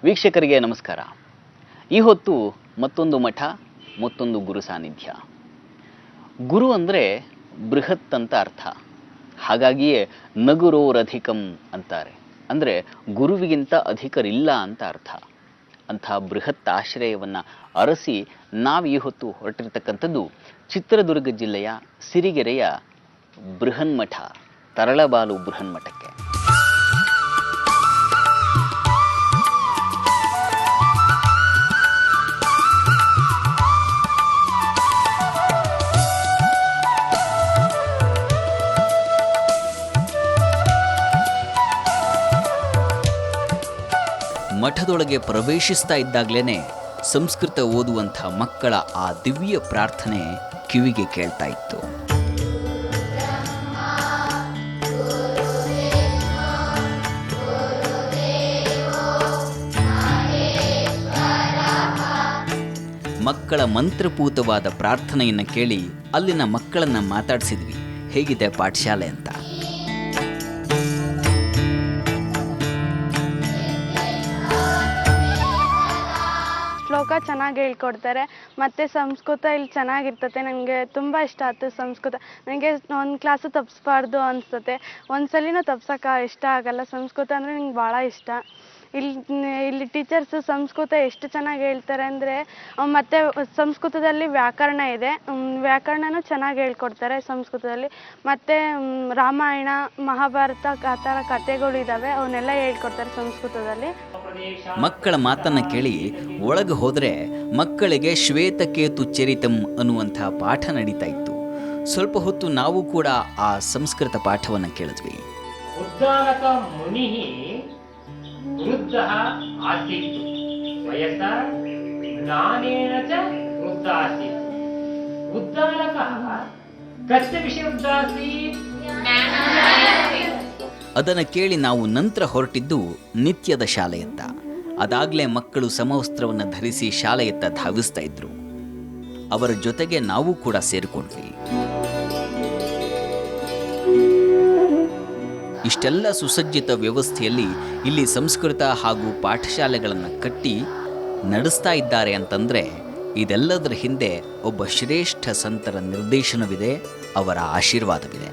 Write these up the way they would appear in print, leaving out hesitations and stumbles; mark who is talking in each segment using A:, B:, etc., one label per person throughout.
A: ವೀಕ್ಷಕರಿಗೆ ನಮಸ್ಕಾರ. ಈ ಹೊತ್ತು ಮತ್ತೊಂದು ಮಠ, ಮತ್ತೊಂದು ಗುರು ಸಾನ್ನಿಧ್ಯ. ಗುರು ಅಂದರೆ ಬೃಹತ್ ಅಂತ ಅರ್ಥ. ಹಾಗಾಗಿಯೇ ನಗುರೋರಧಿಕಂ ಅಂತಾರೆ. ಅಂದರೆ ಗುರುವಿಗಿಂತ ಅಧಿಕರಿಲ್ಲ ಅಂತ ಅರ್ಥ. ಅಂಥ ಬೃಹತ್ ಆಶ್ರಯವನ್ನು ಅರಸಿ ನಾವು ಈ ಹೊತ್ತು ಹೊರಟಿರ್ತಕ್ಕಂಥದ್ದು ಚಿತ್ರದುರ್ಗ ಜಿಲ್ಲೆಯ ಸಿರಿಗೆರೆಯ ಬೃಹನ್ಮಠ, ತರಳಬಾಲು ಬೃಹನ್ಮಠಕ್ಕೆ. ಮಠದೊಳಗೆ ಪ್ರವೇಶಿಸ್ತಾ ಇದ್ದಾಗಲೇ ಸಂಸ್ಕೃತ ಓದುವಂಥ ಮಕ್ಕಳ ಆ ದಿವ್ಯ ಪ್ರಾರ್ಥನೆ ಕಿವಿಗೆ ಕೇಳ್ತಾ ಇತ್ತು. ಮಕ್ಕಳ ಮಂತ್ರಪೂತವಾದ ಪ್ರಾರ್ಥನೆಯನ್ನು ಕೇಳಿ ಅಲ್ಲಿನ ಮಕ್ಕಳನ್ನು ಮಾತಾಡಿಸಿದ್ವಿ, ಹೇಗಿದೆ ಪಾಠಶಾಲೆ ಅಂತ.
B: ಶ್ಲೋಕ ಚೆನ್ನಾಗಿ ಹೇಳ್ಕೊಡ್ತಾರೆ, ಮತ್ತು ಸಂಸ್ಕೃತ ಇಲ್ಲಿ ಚೆನ್ನಾಗಿರ್ತತೆ. ನನಗೆ ತುಂಬ ಇಷ್ಟ ಆಯ್ತು ಸಂಸ್ಕೃತ. ನನಗೆ ಒಂದು ಕ್ಲಾಸು ತಪ್ಪಿಸ್ಬಾರ್ದು ಅನಿಸ್ತತೆ. ಒಂದ್ಸಲಿನೂ ತಪ್ಸೋಕೆ ಇಷ್ಟ ಆಗಲ್ಲ. ಸಂಸ್ಕೃತ ಅಂದರೆ ನಂಗೆ ಭಾಳ ಇಷ್ಟ. ಇಲ್ಲಿ ಟೀಚರ್ಸು ಸಂಸ್ಕೃತ ಎಷ್ಟು ಚೆನ್ನಾಗಿ ಹೇಳ್ತಾರೆ ಅಂದರೆ, ಮತ್ತು ಸಂಸ್ಕೃತದಲ್ಲಿ ವ್ಯಾಕರಣ ಇದೆ, ವ್ಯಾಕರಣನೂ ಚೆನ್ನಾಗಿ ಹೇಳ್ಕೊಡ್ತಾರೆ ಸಂಸ್ಕೃತದಲ್ಲಿ. ಮತ್ತು ರಾಮಾಯಣ, ಮಹಾಭಾರತ ಆ ಥರ ಕಥೆಗಳು ಇದ್ದಾವೆ, ಅವನ್ನೆಲ್ಲ ಹೇಳ್ಕೊಡ್ತಾರೆ ಸಂಸ್ಕೃತದಲ್ಲಿ.
A: ಮಕ್ಕಳ ಮಾತನ್ನು ಕೇಳಿ ಒಳಗೆ ಹೋದರೆ ಮಕ್ಕಳಿಗೆ ಶ್ವೇತಕೇತು ಚರಿತಂ ಅನ್ನುವಂಥ ಪಾಠ ನಡೀತಾ ಇತ್ತು. ಸ್ವಲ್ಪ ಹೊತ್ತು ನಾವು ಕೂಡ ಆ ಸಂಸ್ಕೃತ ಪಾಠವನ್ನು ಕೇಳಿದ್ವಿ.
C: ಉದ್ದಾಲಕ ಮುನಿ ವೃದ್ಧಃ ಆಸೀತ್ ವಯಸ್ಸ ಜ್ಞಾನೇನ ಚ ವೃದ್ಧ ಆಸೀತ್. ಉದ್ದಾಲಕಃ ಕಸ್ಯ ವಿಷಯದಾಸೀತ್.
A: ಅದನ್ನು ಕೇಳಿ ನಾವು ನಂತರ ಹೊರಟಿದ್ದು ನಿತ್ಯದ ಶಾಲೆಯತ್ತ. ಅದಾಗಲೇ ಮಕ್ಕಳು ಸಮವಸ್ತ್ರವನ್ನು ಧರಿಸಿ ಶಾಲೆಯತ್ತ ಧಾವಿಸ್ತಾ ಇದ್ರು. ಅವರ ಜೊತೆಗೆ ನಾವು ಕೂಡ ಸೇರಿಕೊಂಡ್ವಿ. ಇಷ್ಟೆಲ್ಲ ಸುಸಜ್ಜಿತ ವ್ಯವಸ್ಥೆಯಲ್ಲಿ ಇಲ್ಲಿ ಸಂಸ್ಕೃತ ಹಾಗೂ ಪಾಠಶಾಲೆಗಳನ್ನು ಕಟ್ಟಿ ನಡೆಸ್ತಾ ಇದ್ದಾರೆ ಅಂತಂದರೆ ಇದೆಲ್ಲದರ ಹಿಂದೆ ಒಬ್ಬ ಶ್ರೇಷ್ಠ ಸಂತರ ನಿರ್ದೇಶನವಿದೆ, ಅವರ ಆಶೀರ್ವಾದವಿದೆ.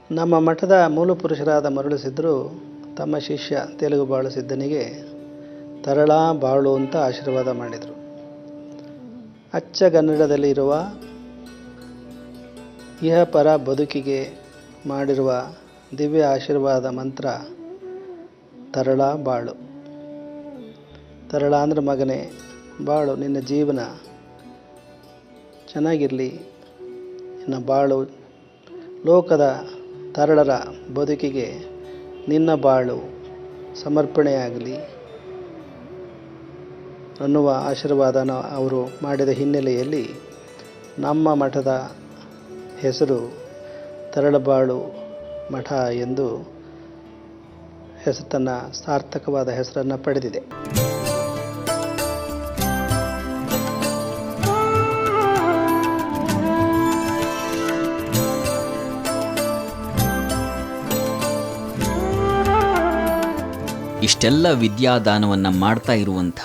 D: ನಮ್ಮ ಮಠದ ಮೂಲ ಪುರುಷರಾದ ಮರುಳು ಸಿದ್ಧರು ತಮ್ಮ ಶಿಷ್ಯ ತೆಲುಗು ಬಾಳು ಸಿದ್ಧನಿಗೆ ತರಳ ಬಾಳು ಅಂತ ಆಶೀರ್ವಾದ ಮಾಡಿದರು. ಅಚ್ಚಗನ್ನಡದಲ್ಲಿರುವ ಇಹಪರ ಬದುಕಿಗೆ ಮಾಡಿರುವ ದಿವ್ಯ ಆಶೀರ್ವಾದ ಮಂತ್ರ ತರಳ ಬಾಳು. ತರಳ ಅಂದ್ರೆ ಮಗನೇ ಬಾಳು, ನಿನ್ನ ಜೀವನ ಚೆನ್ನಾಗಿರಲಿ, ನಿನ್ನ ಬಾಳು ಲೋಕದ ತರಳರ ಬದುಕಿಗೆ ನಿನ್ನ ಬಾಳು ಸಮರ್ಪಣೆಯಾಗಲಿ ಅನ್ನುವ ಆಶೀರ್ವಾದನ ಅವರು ಮಾಡಿದ ಹಿನ್ನೆಲೆಯಲ್ಲಿ ನಮ್ಮ ಮಠದ ಹೆಸರು ತರಳಬಾಳು ಮಠ ಎಂದು ತನ್ನ ಸಾರ್ಥಕವಾದ ಹೆಸರನ್ನು ಪಡೆದಿದೆ.
A: ಇಷ್ಟೆಲ್ಲ ವಿದ್ಯಾದಾನವನ್ನು ಮಾಡ್ತಾ ಇರುವಂಥ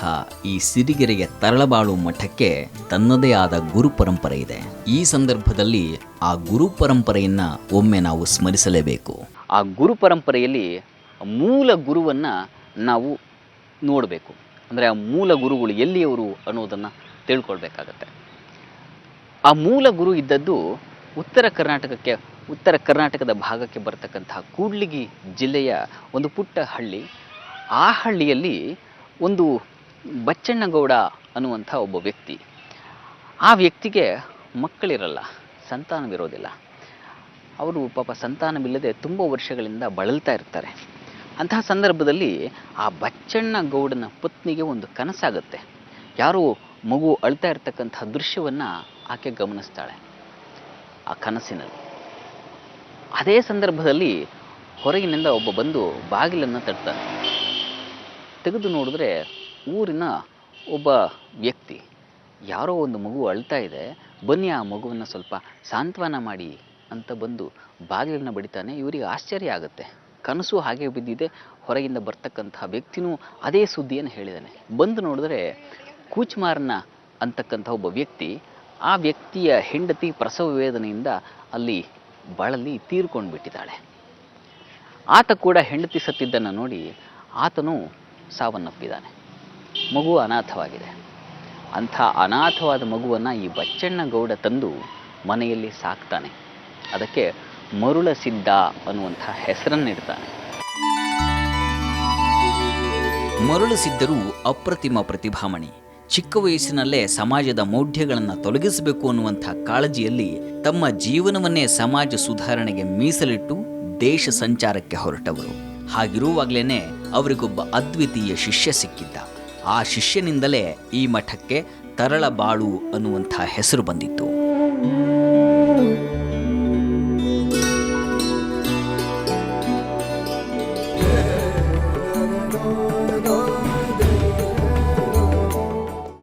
A: ಈ ಸಿರಿಗೆರೆಯ ತರಳಬಾಳು ಮಠಕ್ಕೆ ತನ್ನದೇ ಆದ ಗುರು ಪರಂಪರೆ ಇದೆ. ಈ ಸಂದರ್ಭದಲ್ಲಿ ಆ ಗುರು ಪರಂಪರೆಯನ್ನು ಒಮ್ಮೆ ನಾವು ಸ್ಮರಿಸಲೇಬೇಕು. ಆ ಗುರು ಪರಂಪರೆಯಲ್ಲಿ ಮೂಲ ಗುರುವನ್ನು ನಾವು ನೋಡಬೇಕು. ಅಂದರೆ ಆ ಮೂಲ ಗುರುಗಳು ಎಲ್ಲಿಯವರು ಅನ್ನೋದನ್ನು ತಿಳ್ಕೊಳ್ಬೇಕಾಗತ್ತೆ. ಆ ಮೂಲ ಗುರು ಇದ್ದದ್ದು ಉತ್ತರ ಕರ್ನಾಟಕದ ಭಾಗಕ್ಕೆ ಬರ್ತಕ್ಕಂತಹ ಕೂಡ್ಲಿಗಿ ಜಿಲ್ಲೆಯ ಒಂದು ಪುಟ್ಟ ಹಳ್ಳಿ. ಆ ಹಳ್ಳಿಯಲ್ಲಿ ಒಂದು ಬಚ್ಚಣ್ಣಗೌಡ ಅನ್ನುವಂಥ ಒಬ್ಬ ವ್ಯಕ್ತಿ. ಆ ವ್ಯಕ್ತಿಗೆ ಮಕ್ಕಳಿರಲ್ಲ, ಸಂತಾನವಿರೋದಿಲ್ಲ. ಅವರು ಪಾಪ ಸಂತಾನವಿಲ್ಲದೆ ತುಂಬ ವರ್ಷಗಳಿಂದ ಬಳಲ್ತಾ ಇರ್ತಾರೆ. ಅಂತಹ ಸಂದರ್ಭದಲ್ಲಿ ಆ ಬಚ್ಚಣ್ಣಗೌಡನ ಪತ್ನಿಗೆ ಒಂದು ಕನಸಾಗುತ್ತೆ. ಯಾರೋ ಮಗು ಅಳ್ತಾ ಇರ್ತಕ್ಕಂಥ ದೃಶ್ಯವನ್ನು ಆಕೆ ಗಮನಿಸ್ತಾಳೆ ಆ ಕನಸಿನಲ್ಲಿ. ಅದೇ ಸಂದರ್ಭದಲ್ಲಿ ಹೊರಗಿನಿಂದ ಒಬ್ಬ ಬಂದು ಬಾಗಿಲನ್ನು ತಟ್ತಾನೆ. ತೆಗೆದು ನೋಡಿದ್ರೆ ಊರಿನ ಒಬ್ಬ ವ್ಯಕ್ತಿ, ಯಾರೋ ಒಂದು ಮಗು ಅಳ್ತಾ ಇದೆ, ಬನ್ನಿ ಆ ಮಗುವನ್ನು ಸ್ವಲ್ಪ ಸಾಂತ್ವನ ಮಾಡಿ ಅಂತ ಬಂದು ಬಾಗಿಲನ್ನು ಬಡಿತಾನೆ. ಇವರಿಗೆ ಆಶ್ಚರ್ಯ ಆಗುತ್ತೆ, ಕನಸು ಹಾಗೆ ಬಿದ್ದಿದೆ, ಹೊರಗಿಂದ ಬರ್ತಕ್ಕಂತಹ ವ್ಯಕ್ತಿನೂ ಅದೇ ಸುದ್ದಿಯನ್ನು ಹೇಳಿದ್ದಾನೆ. ಬಂದು ನೋಡಿದ್ರೆ ಕೂಚ್ಮಾರನ ಅಂತಕ್ಕಂಥ ಒಬ್ಬ ವ್ಯಕ್ತಿ, ಆ ವ್ಯಕ್ತಿಯ ಹೆಂಡತಿ ಪ್ರಸವ ವೇದನೆಯಿಂದ ಅಲ್ಲಿ ಬಾಳಲ್ಲಿ ತೀರ್ಕೊಂಡು ಬಿಟ್ಟಿದ್ದಾಳೆ. ಆತ ಕೂಡ ಹೆಂಡತಿ ಸತ್ತಿದ್ದನ್ನು ನೋಡಿ ಆತನು ಸಾವನ್ನಪ್ಪಿದ್ದಾನೆ. ಮಗು ಅನಾಥವಾಗಿದೆ. ಅಂಥ ಅನಾಥವಾದ ಮಗುವನ್ನು ಈ ಬಚ್ಚಣ್ಣ ತಂದು ಮನೆಯಲ್ಲಿ ಸಾಕ್ತಾನೆ. ಅದಕ್ಕೆ ಮರುಳಸಿದ್ದ ಅನ್ನುವಂಥ ಹೆಸರನ್ನಿಡ್ತಾನೆ.
E: ಮರುಳಸಿದ್ದರು ಅಪ್ರತಿಮ ಪ್ರತಿಭಾಮಣಿ. ಚಿಕ್ಕ ವಯಸ್ಸಿನಲ್ಲೇ ಸಮಾಜದ ಮೌಢ್ಯಗಳನ್ನು ತೊಲಗಿಸಬೇಕು ಅನ್ನುವಂಥ ಕಾಳಜಿಯಲ್ಲಿ ತಮ್ಮ ಜೀವನವನ್ನೇ ಸಮಾಜ ಸುಧಾರಣೆಗೆ ಮೀಸಲಿಟ್ಟು ದೇಶ ಸಂಚಾರಕ್ಕೆ ಹೊರಟವರು. ಹಾಗಿರುವಾಗಲೇ ಅವರಿಗೊಬ್ಬ ಅದ್ವಿತೀಯ ಶಿಷ್ಯ ಸಿಕ್ಕಿದ್ದ. ಆ ಶಿಷ್ಯನಿಂದಲೇ ಈ ಮಠಕ್ಕೆ ತರಳಬಾಳು ಅನ್ನುವಂಥ ಹೆಸರು ಬಂದಿತ್ತು.